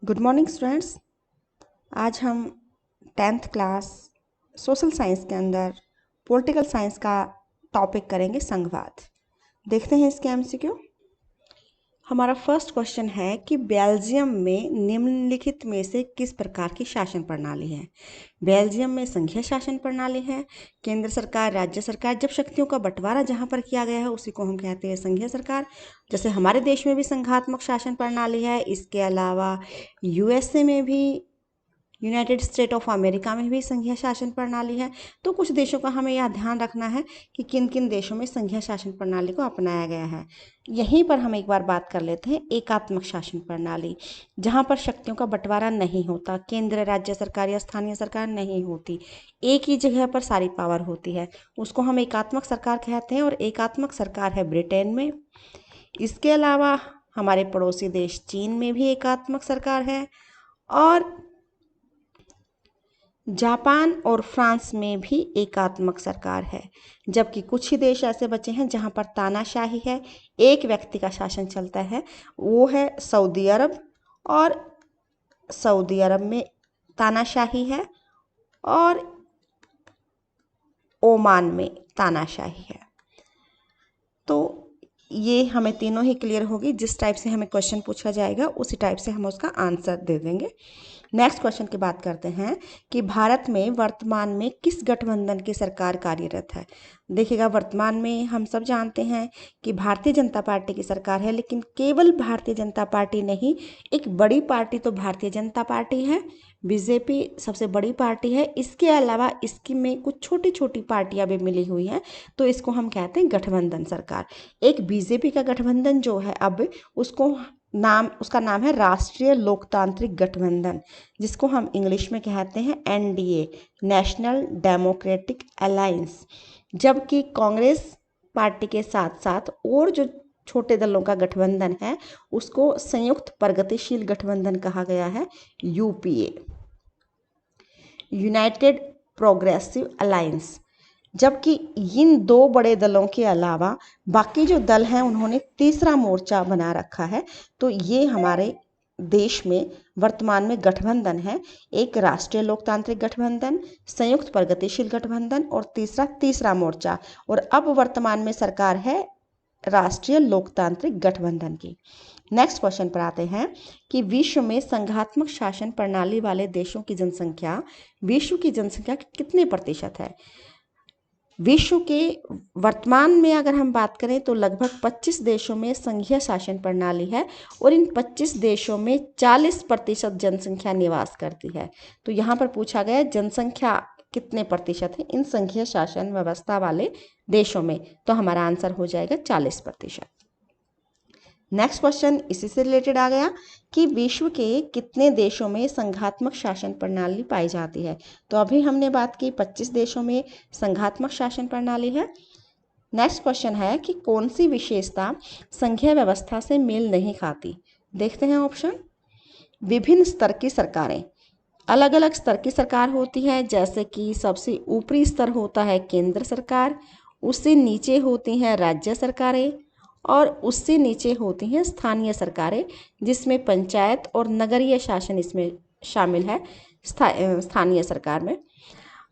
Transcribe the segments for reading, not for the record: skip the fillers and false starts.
Good morning students. आज हम 10th class social science के अंदर पॉलिटिकल साइंस का टॉपिक करेंगे संघवाद। देखते हैं इसके एमसीक्यू। हमारा फर्स्ट क्वेश्चन है कि बेल्जियम में निम्नलिखित में से किस प्रकार की शासन प्रणाली है। बेल्जियम में संघीय शासन प्रणाली है। केंद्र सरकार, राज्य सरकार, जब शक्तियों का बंटवारा जहाँ पर किया गया है उसी को हम कहते हैं संघीय सरकार। जैसे हमारे देश में भी संघात्मक शासन प्रणाली है। इसके अलावा यूएसए में भी, यूनाइटेड स्टेट ऑफ अमेरिका में भी संघीय शासन प्रणाली है। तो कुछ देशों का हमें यह ध्यान रखना है कि किन किन देशों में संघीय शासन प्रणाली को अपनाया गया है। यहीं पर हम एक बार बात कर लेते हैं एकात्मक शासन प्रणाली, जहाँ पर शक्तियों का बंटवारा नहीं होता, केंद्र, राज्य सरकार या स्थानीय सरकार नहीं होती, एक ही जगह पर सारी पावर होती है, उसको हम एकात्मक सरकार कहते हैं। और एकात्मक सरकार है ब्रिटेन में। इसके अलावा हमारे पड़ोसी देश चीन में भी एकात्मक सरकार है, और जापान और फ्रांस में भी एकात्मक सरकार है। जबकि कुछ ही देश ऐसे बचे हैं जहां पर तानाशाही है, एक व्यक्ति का शासन चलता है, वो है सऊदी अरब। और सऊदी अरब में तानाशाही है और ओमान में तानाशाही है। तो ये हमें तीनों ही क्लियर होगी। जिस टाइप से हमें क्वेश्चन पूछा जाएगा उसी टाइप से हम उसका आंसर दे देंगे। नेक्स्ट क्वेश्चन की बात करते हैं कि भारत में वर्तमान में किस गठबंधन की सरकार कार्यरत है। देखिएगा, वर्तमान में हम सब जानते हैं कि भारतीय जनता पार्टी की सरकार है, लेकिन केवल भारतीय जनता पार्टी नहीं, एक बड़ी पार्टी तो भारतीय जनता पार्टी है, बीजेपी सबसे बड़ी पार्टी है। इसके अलावा इसकी में कुछ छोटी छोटी पार्टियां भी मिली हुई हैं, तो इसको हम कहते हैं गठबंधन सरकार। एक बीजेपी का गठबंधन जो है, अब उसका नाम है राष्ट्रीय लोकतांत्रिक गठबंधन, जिसको हम इंग्लिश में कहते हैं एनडीए, नेशनल डेमोक्रेटिक अलायंस। जबकि कांग्रेस पार्टी के साथ साथ और जो छोटे दलों का गठबंधन है उसको संयुक्त प्रगतिशील गठबंधन कहा गया है, यूपीए, यूनाइटेड प्रोग्रेसिव अलायंस। जबकि इन दो बड़े दलों के अलावा बाकी जो दल हैं उन्होंने तीसरा मोर्चा बना रखा है। तो ये हमारे देश में वर्तमान में गठबंधन है, एक राष्ट्रीय लोकतांत्रिक गठबंधन, संयुक्त प्रगतिशील गठबंधन और तीसरा मोर्चा। और अब वर्तमान में सरकार है राष्ट्रीय लोकतांत्रिक गठबंधन की। नेक्स्ट क्वेश्चन पर आते हैं कि विश्व में संघात्मक शासन प्रणाली वाले देशों की जनसंख्या विश्व की जनसंख्या के कितने प्रतिशत है। विश्व के वर्तमान में अगर हम बात करें तो लगभग 25 देशों में संघीय शासन प्रणाली है, और इन 25 देशों में 40% जनसंख्या निवास करती है। तो यहाँ पर पूछा गया जनसंख्या कितने प्रतिशत है इन संघीय शासन व्यवस्था वाले देशों में, तो हमारा आंसर हो जाएगा 40%। नेक्स्ट क्वेश्चन इसी से रिलेटेड आ गया कि विश्व के कितने देशों में संघात्मक शासन प्रणाली पाई जाती है। तो अभी हमने बात की 25 देशों में संघात्मक शासन प्रणाली है। नेक्स्ट क्वेश्चन है कि कौन सी विशेषता संघीय व्यवस्था से मेल नहीं खाती। देखते हैं ऑप्शन। विभिन्न स्तर की सरकारें, अलग अलग स्तर की सरकार होती है, जैसे कि सबसे ऊपरी स्तर होता है केंद्र सरकार, उससे नीचे होती हैं राज्य सरकारें, और उससे नीचे होती हैं स्थानीय सरकारें, जिसमें पंचायत और नगरीय शासन इसमें शामिल है स्थानीय सरकार में।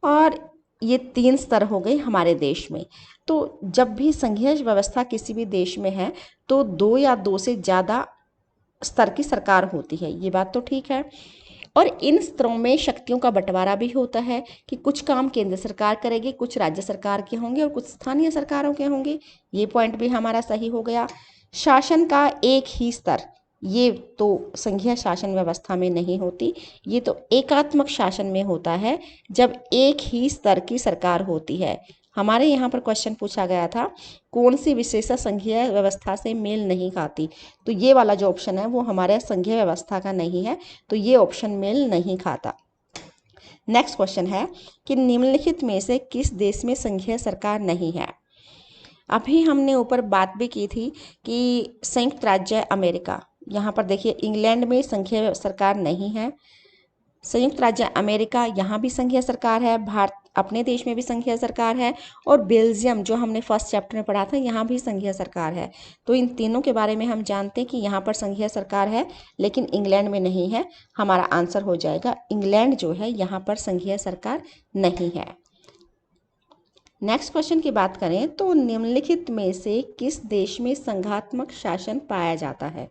और ये 3 स्तर हो गए हमारे देश में। तो जब भी संघीय व्यवस्था किसी भी देश में है तो 2 या 2 से ज़्यादा स्तर की सरकार होती है, ये बात तो ठीक है। और इन स्तरों में शक्तियों का बंटवारा भी होता है कि कुछ काम केंद्र सरकार करेगी, कुछ राज्य सरकार के होंगे और कुछ स्थानीय सरकारों के होंगे। ये पॉइंट भी हमारा सही हो गया। शासन का एक ही स्तर, ये तो संघीय शासन व्यवस्था में नहीं होती, ये तो एकात्मक शासन में होता है जब एक ही स्तर की सरकार होती है। हमारे यहाँ पर क्वेश्चन पूछा गया था कौन सी विशेषता संघीय व्यवस्था से मेल नहीं खाती, तो ये वाला जो ऑप्शन है वो हमारे संघीय व्यवस्था का नहीं है, तो ये ऑप्शन मेल नहीं खाता। नेक्स्ट क्वेश्चन है कि निम्नलिखित में से किस देश में संघीय सरकार नहीं है। अभी हमने ऊपर बात भी की थी कि संयुक्त राज्य अमेरिका, यहाँ पर देखिए इंग्लैंड में संघीय सरकार नहीं है, संयुक्त राज्य अमेरिका यहाँ भी संघीय सरकार है, अपने देश में भी संघीय सरकार है, और बेल्जियम जो हमने फर्स्ट चैप्टर में पढ़ा था यहाँ भी संघीय सरकार है। तो इन तीनों के बारे में हम जानते हैं कि यहाँ पर संघीय सरकार है लेकिन इंग्लैंड में नहीं है। हमारा आंसर हो जाएगा इंग्लैंड जो है यहाँ पर संघीय सरकार नहीं है। नेक्स्ट क्वेश्चन की बात करें तो निम्नलिखित में से किस देश में संघात्मक शासन पाया जाता है?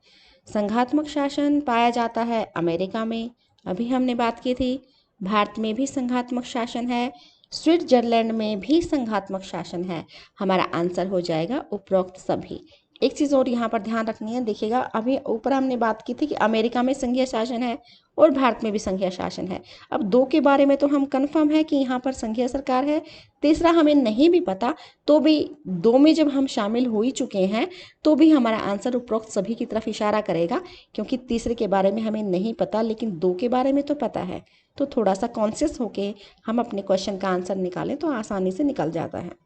संघात्मक शासन पाया जाता है अमेरिका में, अभी हमने बात की थी। भारत में भी संघात्मक शासन है, स्विट्जरलैंड में भी संघात्मक शासन है। हमारा आंसर हो जाएगा उपरोक्त सभी। एक चीज़ और यहाँ पर ध्यान रखनी है, देखिएगा अभी ऊपर हमने बात की थी कि अमेरिका में संघीय शासन है और भारत में भी संघीय शासन है। अब दो के बारे में तो हम कंफर्म है कि यहाँ पर संघीय सरकार है, तीसरा हमें नहीं भी पता तो भी दो में जब हम शामिल हो ही चुके हैं तो भी हमारा आंसर उपरोक्त सभी की तरफ इशारा करेगा, क्योंकि तीसरे के बारे में हमें नहीं पता लेकिन दो के बारे में तो पता है। तो थोड़ा सा कॉन्शियस होके हम अपने क्वेश्चन का आंसर निकालें तो आसानी से निकल जाता है।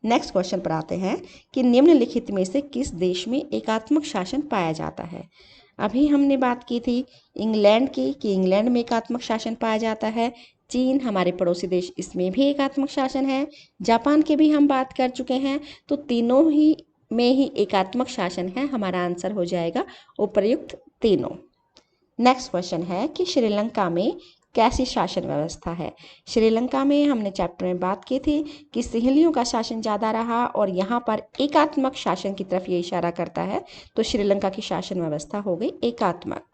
नेक्स्ट क्वेश्चन पर आते हैं कि निम्नलिखित में से किस देश में एकात्मक शासन पाया जाता है? अभी हमने बात की थी इंग्लैंड की कि इंग्लैंड में एकात्मक शासन पाया जाता है। चीन हमारे पड़ोसी देश, इसमें भी एकात्मक शासन है। जापान की भी हम बात कर चुके हैं। तो तीनों ही में ही एकात्मक शासन है। हमारा आंसर हो जाएगा उपर्युक्त तीनों। नेक्स्ट क्वेश्चन है कि श्रीलंका में कैसी शासन व्यवस्था है? श्रीलंका में हमने चैप्टर में बात की थी कि सिंहलियों का शासन ज़्यादा रहा और यहाँ पर एकात्मक शासन की तरफ ये इशारा करता है। तो श्रीलंका की शासन व्यवस्था हो गई एकात्मक।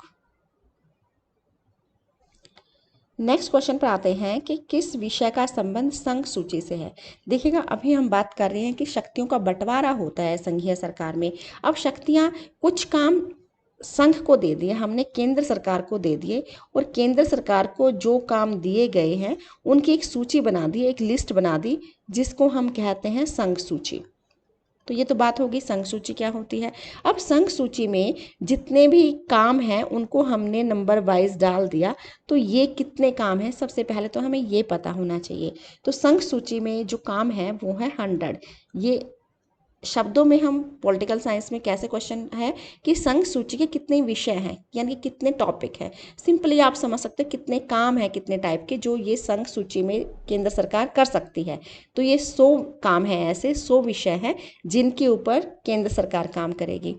नेक्स्ट क्वेश्चन पर आते हैं कि किस विषय का संबंध संघ सूची से है? देखिएगा अभी हम बात कर रहे हैं कि शक्तियों का बंटवारा होता है संघीय सरकार में। अब शक्तियाँ कुछ काम संघ को दे दिए, हमने केंद्र सरकार को दे दिए और केंद्र सरकार को जो काम दिए गए हैं उनकी एक सूची बना दी, एक लिस्ट बना दी जिसको हम कहते हैं संघ सूची। तो ये तो बात होगी संघ सूची क्या होती है। अब संघ सूची में जितने भी काम हैं उनको हमने नंबर वाइज डाल दिया। तो ये कितने काम हैं सबसे पहले तो हमें ये पता होना चाहिए। तो संघ सूची में जो काम है वो है 100। ये शब्दों में हम पॉलिटिकल साइंस में कैसे क्वेश्चन है कि संघ सूची के कितने विषय हैं, यानी कि कितने टॉपिक हैं। सिंपली आप समझ सकते हैं कितने काम हैं, कितने टाइप के जो ये संघ सूची में केंद्र सरकार कर सकती है। तो ये 100 काम है, ऐसे 100 विषय हैं जिनके ऊपर केंद्र सरकार काम करेगी।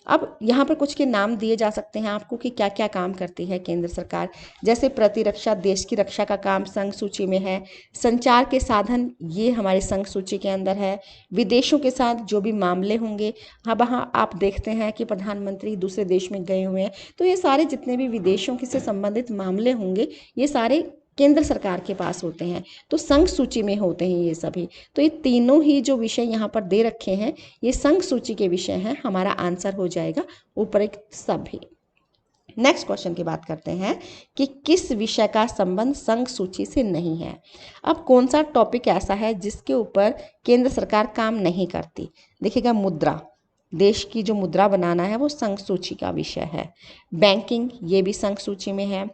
अब यहाँ पर कुछ के नाम दिए जा सकते हैं आपको कि क्या क्या काम करती है केंद्र सरकार। जैसे प्रतिरक्षा, देश की रक्षा का काम संघ सूची में है। संचार के साधन ये हमारी संघ सूची के अंदर है। विदेशों के साथ जो भी मामले होंगे, हाँ वहाँ आप देखते हैं कि प्रधानमंत्री दूसरे देश में गए हुए हैं, तो ये सारे जितने भी विदेशों से संबंधित मामले होंगे ये सारे केंद्र सरकार के पास होते हैं। तो संघ सूची में होते हैं ये सभी। तो ये तीनों ही जो विषय यहाँ पर दे रखे हैं ये संघ सूची के विषय हैं। हमारा आंसर हो जाएगा उपरोक्त सभी। नेक्स्ट क्वेश्चन की बात करते हैं कि किस विषय का संबंध संघ सूची से नहीं है। अब कौन सा टॉपिक ऐसा है जिसके ऊपर केंद्र सरकार काम नहीं करती? देखिएगा मुद्रा, देश की जो मुद्रा बनाना है वो संघ सूची का विषय है। बैंकिंग ये भी संघ सूची में है।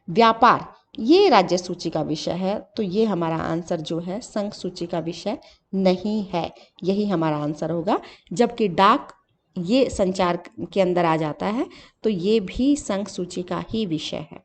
व्यापार ये राज्य सूची का विषय है। तो ये हमारा आंसर जो है संघ सूची का विषय नहीं है, यही हमारा आंसर होगा। जबकि डाक ये संचार के अंदर आ जाता है तो ये भी संघ सूची का ही विषय है।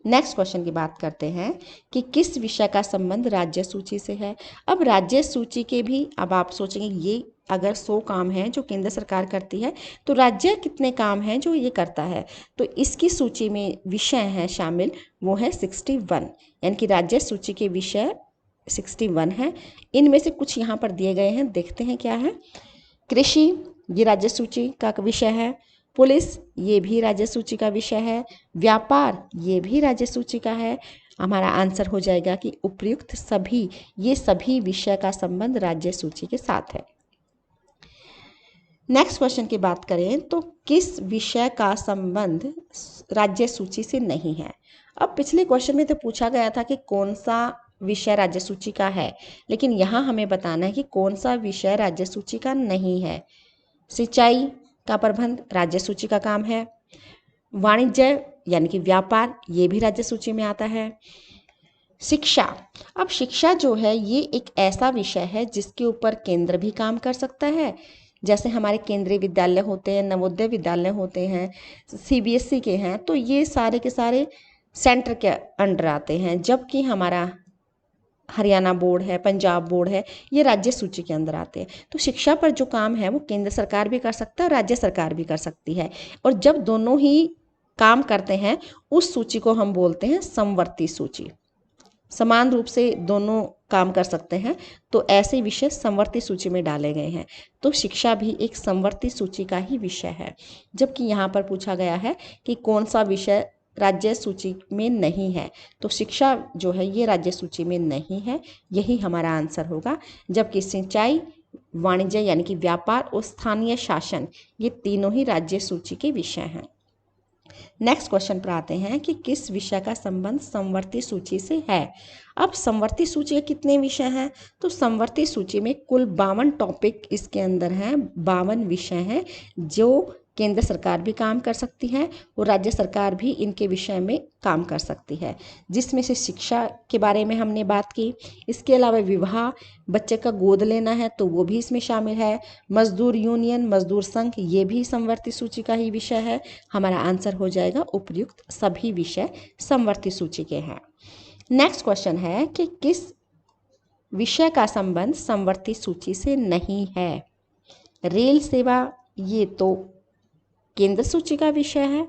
नेक्स्ट क्वेश्चन की बात करते हैं कि किस विषय का संबंध राज्य सूची से है। अब राज्य सूची के भी, अब आप सोचेंगे ये अगर 100 काम हैं जो केंद्र सरकार करती है तो राज्य कितने काम हैं जो ये करता है। तो इसकी सूची में विषय हैं शामिल, वो है 61, यानी कि राज्य सूची के विषय 61 हैं। इनमें से कुछ यहाँ पर दिए गए हैं, देखते हैं क्या है। कृषि ये राज्य सूची का विषय है। पुलिस ये भी राज्य सूची का विषय है। व्यापार ये भी राज्य सूची का है। हमारा आंसर हो जाएगा कि उपयुक्त सभी, ये सभी विषय का संबंध राज्य सूची के साथ है। नेक्स्ट क्वेश्चन की बात करें तो किस विषय का संबंध राज्य सूची से नहीं है। अब पिछले क्वेश्चन में तो पूछा गया था कि कौन सा विषय राज्य सूची का है, लेकिन यहाँ हमें बताना है कि कौन सा विषय राज्य सूची का नहीं है। सिंचाई का प्रबंध राज्य सूची का काम है। वाणिज्य यानी कि व्यापार ये भी राज्य सूची में आता है। शिक्षा, अब शिक्षा जो है ये एक ऐसा विषय है जिसके ऊपर केंद्र भी काम कर सकता है। जैसे हमारे केंद्रीय विद्यालय होते हैं, नवोदय विद्यालय होते हैं, CBSE के हैं, तो ये सारे के सारे सेंटर के अंडर आते हैं। जबकि हमारा हरियाणा बोर्ड है, पंजाब बोर्ड है, ये राज्य सूची के अंदर आते हैं। तो शिक्षा पर जो काम है वो केंद्र सरकार भी कर सकता है और राज्य सरकार भी कर सकती है। और जब दोनों ही काम करते हैं उस सूची को हम बोलते हैं समवर्ती सूची। समान रूप से दोनों काम कर सकते हैं तो ऐसे विषय समवर्ती सूची में डाले गए हैं। तो शिक्षा भी एक समवर्ती सूची का ही विषय है। जबकि यहाँ पर पूछा गया है कि कौन सा विषय राज्य सूची में नहीं है, तो शिक्षा जो है ये राज्य सूची में नहीं है, यही हमारा आंसर होगा। जबकि सिंचाई, वाणिज्य यानी कि व्यापार और स्थानीय शासन ये तीनों ही राज्य सूची के विषय हैं। नेक्स्ट क्वेश्चन पर आते हैं कि किस विषय का संबंध समवर्ती सूची से है। अब समवर्ती सूची के कितने विषय हैं, तो समवर्ती सूची में कुल 52 टॉपिक इसके अंदर हैं, 52 विषय हैं जो केंद्र सरकार भी काम कर सकती है और राज्य सरकार भी इनके विषय में काम कर सकती है, जिसमें से शिक्षा के बारे में हमने बात की। इसके अलावा विवाह, बच्चे का गोद लेना है तो वो भी इसमें शामिल है। मजदूर यूनियन, मजदूर संघ, ये भी समवर्ती सूची का ही विषय है। हमारा आंसर हो जाएगा उपयुक्त सभी विषय समवर्ती सूची के हैं। नेक्स्ट क्वेश्चन है कि किस विषय का संबंध समवर्ती सूची से नहीं है। रेल सेवा ये तो केंद्र सूची का विषय है,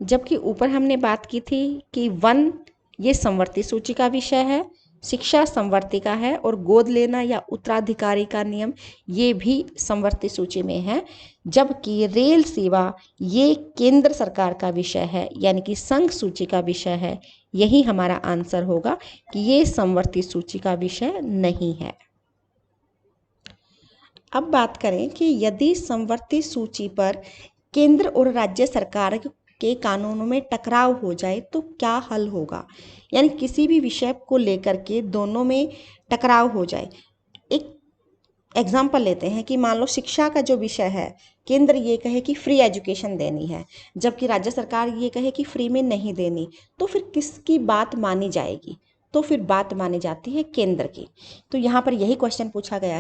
जबकि ऊपर हमने बात की थी कि वन ये समवर्ती सूची का विषय है, शिक्षा समवर्ती का है और गोद लेना या उत्तराधिकारी का नियम ये भी समवर्ती सूची में है। जबकि रेल सेवा ये केंद्र सरकार का विषय है यानी कि संघ सूची का विषय है। यही हमारा आंसर होगा कि ये समवर्ती सूची का विषय नहीं है। अब बात करें कि यदि समवर्ती सूची पर केंद्र और राज्य सरकार के कानूनों में टकराव हो जाए तो क्या हल होगा। यानी किसी भी विषय को लेकर के दोनों में टकराव हो जाए। एक एग्जाम्पल लेते हैं कि मान लो शिक्षा का जो विषय है, केंद्र ये कहे कि फ्री एजुकेशन देनी है जबकि राज्य सरकार ये कहे कि फ्री में नहीं देनी, तो फिर किसकी बात मानी जाएगी। तो फिर बात मानी जाती है केंद्र की। तो यहाँ पर यही क्वेश्चन पूछा गया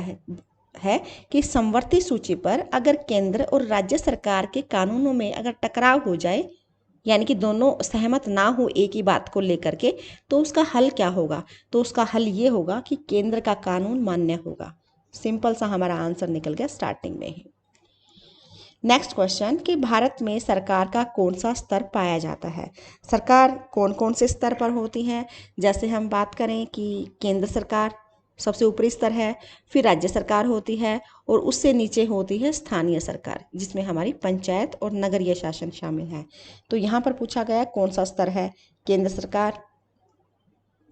है कि समवर्ती सूची पर अगर केंद्र और राज्य सरकार के कानूनों में अगर टकराव हो जाए, यानी कि दोनों सहमत ना हो एक ही बात को लेकर के, तो उसका हल क्या होगा। तो उसका हल ये होगा कि केंद्र का कानून मान्य होगा। सिंपल सा हमारा आंसर निकल गया स्टार्टिंग में ही। नेक्स्ट क्वेश्चन कि भारत में सरकार का कौन सा स्तर पाया जाता है। सरकार कौन कौन से स्तर पर होती है। जैसे हम बात करें कि केंद्र सरकार सबसे ऊपरी स्तर है, फिर राज्य सरकार होती है और उससे नीचे होती है स्थानीय सरकार, जिसमें हमारी पंचायत और नगरीय शासन शामिल है। तो यहाँ पर पूछा गया कौन सा स्तर है। केंद्र सरकार,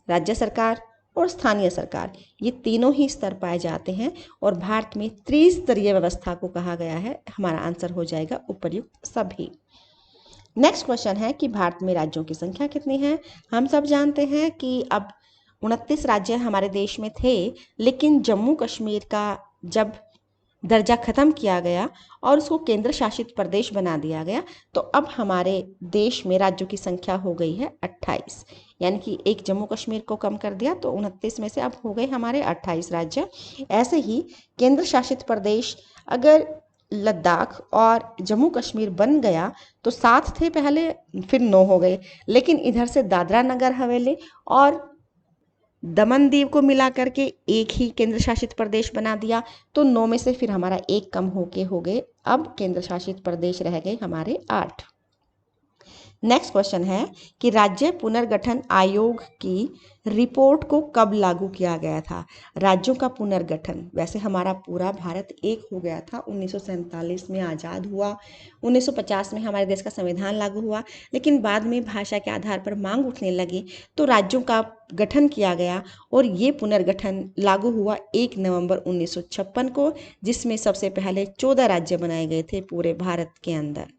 राज्य सरकार और स्थानीय सरकार, ये तीनों ही स्तर पाए जाते हैं और भारत में त्रिस्तरीय व्यवस्था को कहा गया है। हमारा आंसर हो जाएगा उपर्युक्त सभी। नेक्स्ट क्वेश्चन है कि भारत में राज्यों की संख्या कितनी है। हम सब जानते हैं कि अब 29 राज्य हमारे देश में थे, लेकिन जम्मू कश्मीर का जब दर्जा खत्म किया गया और उसको केंद्र शासित प्रदेश बना दिया गया, तो अब हमारे देश में राज्यों की संख्या हो गई है 28। यानी कि एक जम्मू कश्मीर को कम कर दिया तो 29 में से अब हो गए हमारे 28 राज्य। ऐसे ही केंद्र शासित प्रदेश अगर लद्दाख और जम्मू कश्मीर बन गया तो 7 थे पहले, फिर 9 हो गए। लेकिन इधर से दादरा नगर हवेली और दमन दीव को मिला करके एक ही केंद्र शासित प्रदेश बना दिया, तो 9 में से फिर हमारा एक कम होके हो गए, अब केंद्र शासित प्रदेश रह गए हमारे 8। नेक्स्ट क्वेश्चन है कि राज्य पुनर्गठन आयोग की रिपोर्ट को कब लागू किया गया था। राज्यों का पुनर्गठन, वैसे हमारा पूरा भारत एक हो गया था, 1947 में आज़ाद हुआ, 1950 में हमारे देश का संविधान लागू हुआ, लेकिन बाद में भाषा के आधार पर मांग उठने लगी तो राज्यों का गठन किया गया और ये पुनर्गठन लागू हुआ 1 नवंबर 1956 को, जिसमें सबसे पहले 14 राज्य बनाए गए थे पूरे भारत के अंदर।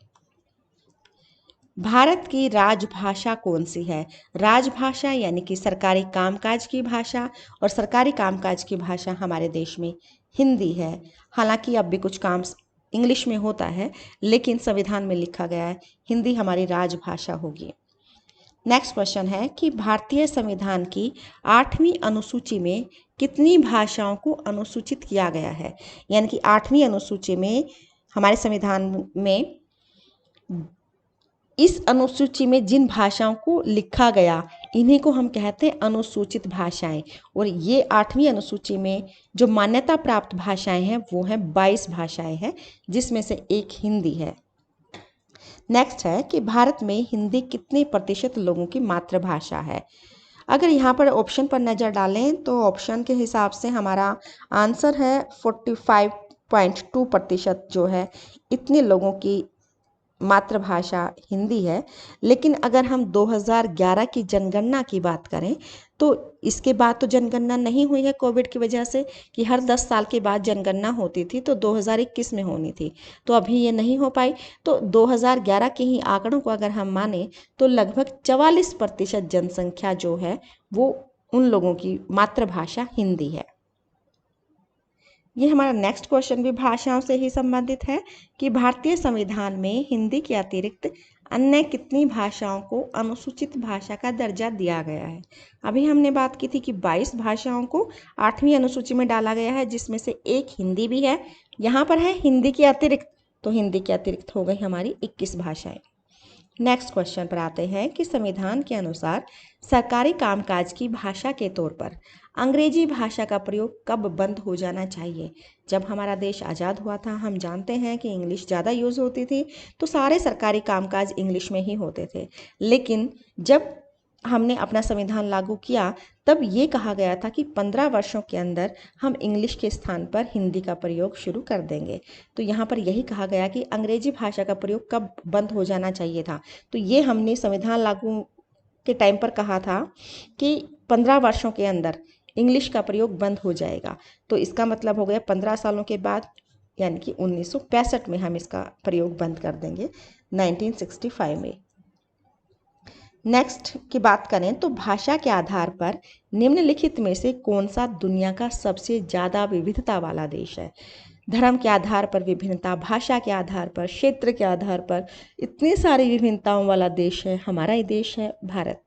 भारत की राजभाषा कौन सी है। राजभाषा यानी कि सरकारी कामकाज की भाषा, और सरकारी कामकाज की भाषा हमारे देश में हिंदी है। हालांकि अब भी कुछ काम इंग्लिश में होता है, लेकिन संविधान में लिखा गया है हिंदी हमारी राजभाषा होगी। नेक्स्ट क्वेश्चन है कि भारतीय संविधान की 8वीं अनुसूची में कितनी भाषाओं को अनुसूचित किया गया है। यानी कि 8वीं अनुसूची में हमारे संविधान में इस अनुसूची में जिन भाषाओं को लिखा गया इन्हीं को हम कहते हैं अनुसूचित भाषाएं। और ये 8वीं अनुसूची में जो मान्यता प्राप्त भाषाएं हैं वो हैं 22 भाषाएं हैं, जिसमें से एक हिंदी है। नेक्स्ट है कि भारत में हिंदी कितने प्रतिशत लोगों की मातृभाषा है। अगर यहाँ पर ऑप्शन पर नज़र डालें तो ऑप्शन के हिसाब से हमारा आंसर है 45.2% जो है, इतने लोगों की मातृभाषा हिंदी है। लेकिन अगर हम 2011 की जनगणना की बात करें तो इसके बाद तो जनगणना नहीं हुई है कोविड की वजह से, कि हर 10 साल के बाद जनगणना होती थी, तो 2021 में होनी थी, तो अभी ये नहीं हो पाई। तो 2011 के ही आंकड़ों को अगर हम माने तो लगभग 44% जनसंख्या जो है वो उन लोगों की मातृभाषा हिंदी है। ये हमारा नेक्स्ट क्वेश्चन भी भाषाओं से ही संबंधित है कि भारतीय संविधान में हिंदी के अतिरिक्त अन्य कितनी भाषाओं को अनुसूचित भाषा का दर्जा दिया गया है। अभी हमने बात की थी कि 22 भाषाओं को 8वीं अनुसूची में डाला गया है, जिसमें से एक हिंदी भी है। यहाँ पर है हिंदी के अतिरिक्त, तो हिंदी के अतिरिक्त हो गई हमारी 21 भाषाएं। नेक्स्ट क्वेश्चन पर आते हैं कि संविधान के अनुसार सरकारी कामकाज की भाषा के तौर पर अंग्रेजी भाषा का प्रयोग कब बंद हो जाना चाहिए। जब हमारा देश आज़ाद हुआ था हम जानते हैं कि इंग्लिश ज़्यादा यूज़ होती थी, तो सारे सरकारी कामकाज इंग्लिश में ही होते थे। लेकिन जब हमने अपना संविधान लागू किया तब ये कहा गया था कि 15 वर्षों के अंदर हम इंग्लिश के स्थान पर हिंदी का प्रयोग शुरू कर देंगे। तो यहाँ पर यही कहा गया कि अंग्रेजी भाषा का प्रयोग कब बंद हो जाना चाहिए था। तो ये हमने संविधान लागू के टाइम पर कहा था कि 15 वर्षों के अंदर इंग्लिश का प्रयोग बंद हो जाएगा। तो इसका मतलब हो गया 15 सालों के बाद, यानी कि 1965 में हम इसका प्रयोग बंद कर देंगे, 1965 में। नेक्स्ट की बात करें तो भाषा के आधार पर निम्नलिखित में से कौन सा दुनिया का सबसे ज़्यादा विविधता वाला देश है। धर्म के आधार पर विभिन्नता, भाषा के आधार पर, क्षेत्र के आधार पर इतनी सारी विभिन्नताओं वाला देश है हमारा ही देश है भारत।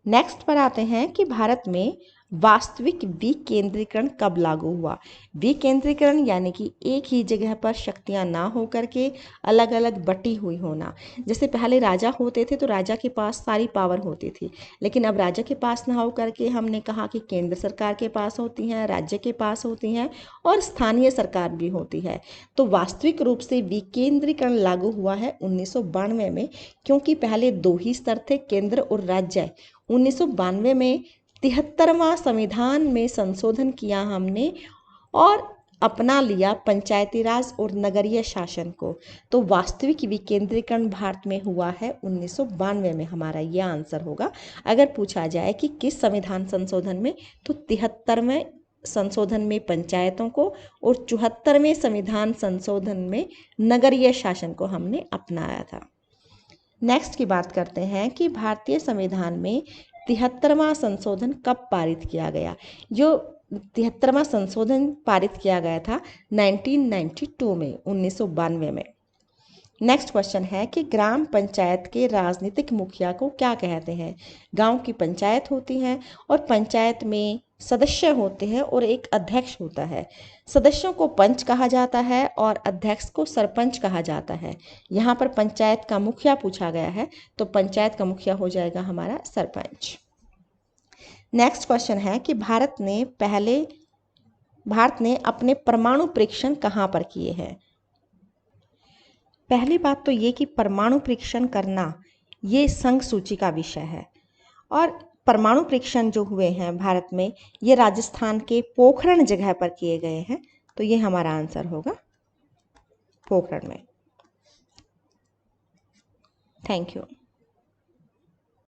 नेक्स्ट पर आते हैं कि भारत में वास्तविक विकेंद्रीकरण कब लागू हुआ। विकेंद्रीकरण यानी कि एक ही जगह पर शक्तियां ना हो करके अलग अलग बटी हुई होना। जैसे पहले राजा होते थे तो राजा के पास सारी पावर होती थी, लेकिन अब राजा के पास ना हो करके हमने कहा कि केंद्र सरकार के पास होती हैं, राज्य के पास होती हैं और स्थानीय सरकार भी होती है। तो वास्तविक रूप से विकेंद्रीकरण लागू हुआ है 1992 में, क्योंकि पहले 2 ही स्तर थे, केंद्र और राज्य। 1992 में 73वां संविधान में संशोधन किया हमने और अपना लिया पंचायती राज और नगरीय शासन को। तो वास्तविक विकेंद्रीकरण भारत में हुआ है 1992 में, हमारा यह आंसर होगा। अगर पूछा जाए कि किस संविधान संशोधन में, तो 73वें संशोधन में पंचायतों को और 74वें संविधान संशोधन में नगरीय शासन को हमने अपनाया था। नेक्स्ट की बात करते हैं कि भारतीय संविधान में 73वां संशोधन कब पारित किया गया। जो 73वां संशोधन पारित किया गया था 1992 में, 1992 में। नेक्स्ट क्वेश्चन है कि ग्राम पंचायत के राजनीतिक मुखिया को क्या कहते हैं। गांव की पंचायत होती है और पंचायत में सदस्य होते हैं और एक अध्यक्ष होता है। सदस्यों को पंच कहा जाता है और अध्यक्ष को सरपंच कहा जाता है। यहाँ पर पंचायत का मुखिया पूछा गया है, तो पंचायत का मुखिया हो जाएगा हमारा सरपंच। नेक्स्ट क्वेश्चन है कि भारत ने अपने परमाणु परीक्षण कहाँ पर किए हैं। पहली बात तो ये कि परमाणु परीक्षण करना ये संघ सूची का विषय है, और परमाणु परीक्षण जो हुए हैं भारत में ये राजस्थान के पोखरण जगह पर किए गए हैं। तो ये हमारा आंसर होगा पोखरण में। Thank you.